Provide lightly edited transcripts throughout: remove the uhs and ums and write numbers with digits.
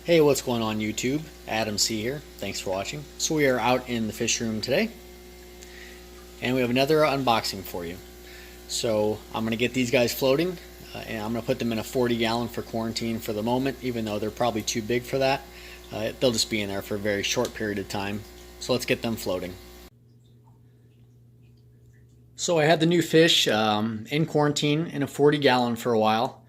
Hey, what's going on YouTube? Adam C here. Thanks for watching. So we are out in the fish room today, and we have another unboxing for you. So I'm going to get these guys floating, and I'm going to put them in a 40-gallon for quarantine for the moment, even though they're probably too big for that. They'll just be in there for a very short period of time. So let's get them floating. So I had the new fish in quarantine in a 40-gallon for a while,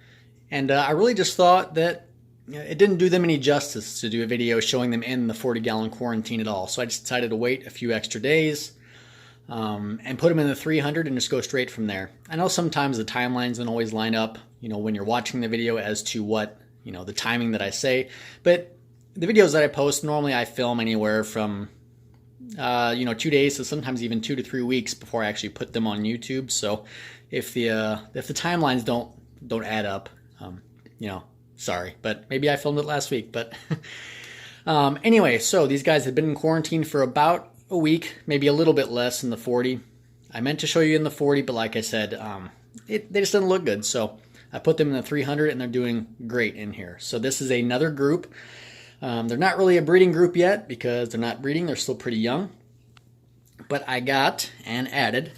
and I really just thought that it didn't do them any justice to do a video showing them in the 40-gallon quarantine at all. So I just decided to wait a few extra days and put them in the 300 and just go straight from there. I know sometimes the timelines don't always line up, when you're watching the video as to what, the timing that I say. But the videos that I post, normally I film anywhere from, 2 days to sometimes even 2 to 3 weeks before I actually put them on YouTube. So if the timelines don't add up, sorry, but maybe I filmed it last week. But anyway, so these guys had been in quarantine for about a week, maybe a little bit less in the 40. I meant to show you in the 40, but like I said, they just didn't look good. So I put them in the 300, and they're doing great in here. So this is another group. They're not really a breeding group yet because they're not breeding. They're still pretty young. But I got and added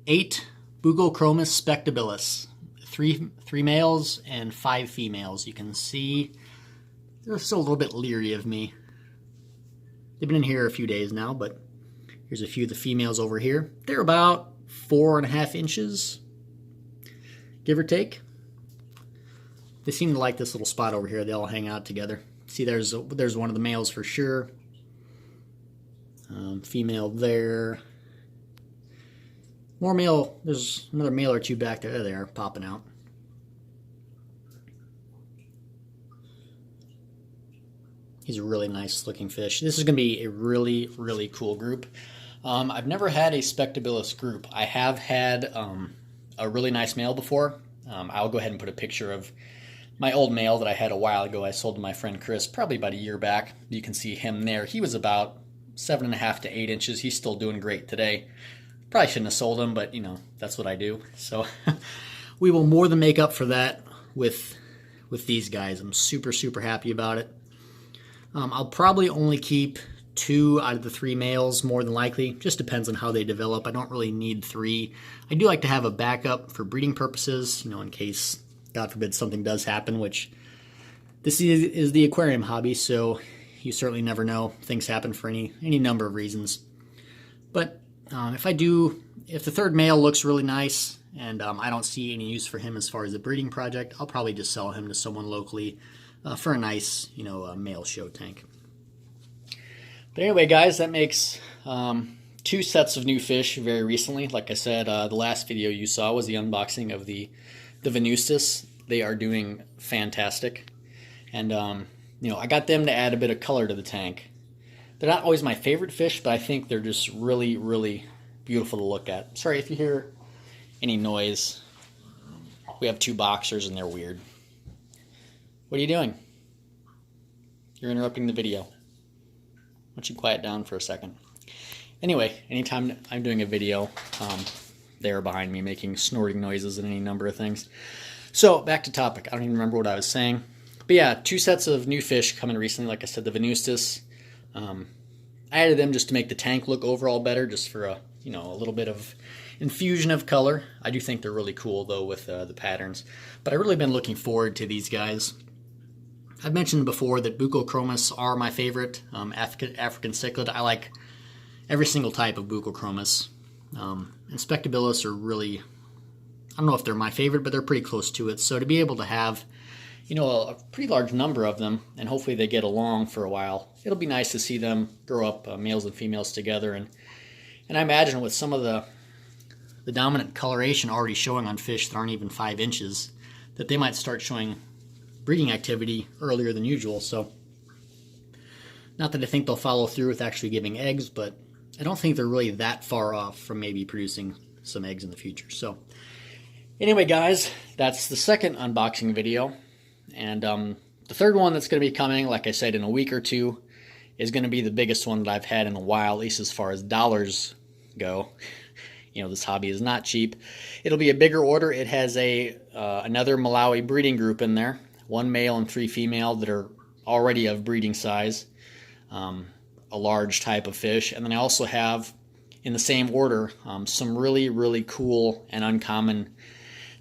8 Buccochromis spectabilis. Three males and 5 females. You can see they're still a little bit leery of me. They've been in here a few days now, but here's a few of the females over here. They're about 4.5 inches, give or take. They seem to like this little spot over here. They all hang out together. See, there's one of the males for sure. Female there. More male. There's another male or two back there. There they are, popping out. He's a really nice looking fish. This is going to be a really, really cool group. I've never had a Spectabilis group. I have had a really nice male before. I'll go ahead and put a picture of my old male that I had a while ago. I sold to my friend Chris probably about a year back. You can see him there. He was about 7.5 to 8 inches. He's still doing great today. Probably shouldn't have sold him, but that's what I do. So we will more than make up for that with these guys. I'm super, super happy about it. I'll probably only keep 2 out of the 3 males, more than likely. Just depends on how they develop. I don't really need 3. I do like to have a backup for breeding purposes, in case, God forbid, something does happen, which this is the aquarium hobby, so you certainly never know. Things happen for any number of reasons. But if the third male looks really nice and I don't see any use for him as far as a breeding project, I'll probably just sell him to someone locally for a nice, male show tank. But anyway, guys, that makes 2 sets of new fish very recently. Like I said, the last video you saw was the unboxing of the Venustus. They are doing fantastic. And, I got them to add a bit of color to the tank. They're not always my favorite fish, but I think they're just really, really beautiful to look at. Sorry if you hear any noise. We have 2 boxers and they're weird. What are you doing? You're interrupting the video. Why don't you quiet down for a second? Anyway, anytime I'm doing a video, they're behind me making snorting noises and any number of things. So, back to topic. I don't even remember what I was saying. But yeah, 2 sets of new fish coming recently. Like I said, the Venustus. I added them just to make the tank look overall better, just for a little bit of infusion of color. I do think they're really cool though with the patterns. But I've really been looking forward to these guys. I've mentioned before that Buccochromis are my favorite. African cichlid. I like every single type of Buccochromis. And Spectabilis are really, I don't know if they're my favorite, but they're pretty close to it. So to be able to have a pretty large number of them, and hopefully they get along for a while. It'll be nice to see them grow up, males and females together, and I imagine with some of the dominant coloration already showing on fish that aren't even 5 inches, that they might start showing breeding activity earlier than usual. So, not that I think they'll follow through with actually giving eggs, but I don't think they're really that far off from maybe producing some eggs in the future. So, anyway, guys, that's the second unboxing video. And the third one that's going to be coming, like I said, in a week or 2, is going to be the biggest one that I've had in a while, at least as far as dollars go. This hobby is not cheap. It'll be a bigger order. It has another Malawi breeding group in there. 1 male and 3 female that are already of breeding size, a large type of fish. And then I also have, in the same order, some really, really cool and uncommon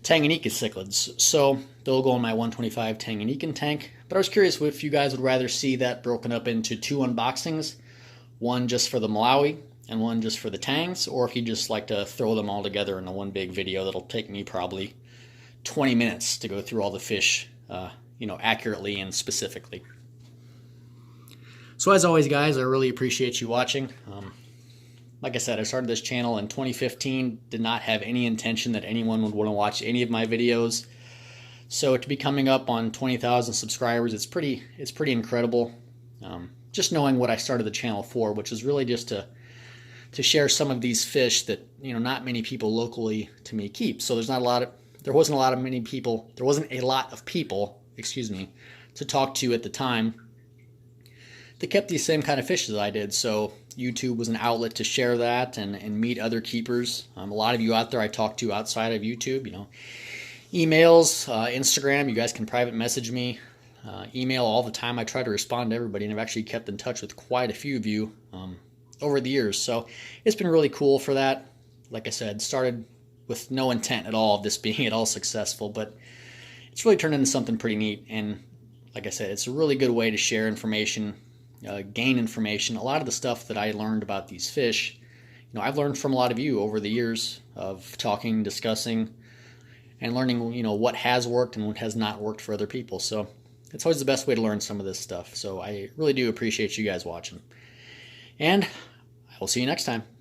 Tanganyika cichlids. So they'll go in my 125 Tanganyika tank. But I was curious if you guys would rather see that broken up into 2 unboxings, one just for the Malawi and one just for the Tangs, or if you just like to throw them all together in a one big video that'll take me probably 20 minutes to go through all the fish, accurately and specifically. So as always, guys, I really appreciate you watching. Like I said, I started this channel in 2015, did not have any intention that anyone would want to watch any of my videos. So to be coming up on 20,000 subscribers, it's pretty incredible. Just knowing what I started the channel for, which is really just to share some of these fish that not many people locally to me keep. So there wasn't a lot of people, excuse me, to talk to at the time that kept these same kind of fish as I did. So YouTube was an outlet to share that and meet other keepers. A lot of you out there I talk to outside of YouTube, emails, Instagram, you guys can private message me, email all the time. I try to respond to everybody, and I've actually kept in touch with quite a few of you over the years. So it's been really cool for that. Like I said, started with no intent at all of this being at all successful, but it's really turned into something pretty neat. And like I said, it's a really good way to share information, gain information. A lot of the stuff that I learned about these fish, I've learned from a lot of you over the years of talking, discussing, and learning, what has worked and what has not worked for other people. So it's always the best way to learn some of this stuff. So I really do appreciate you guys watching. And I will see you next time.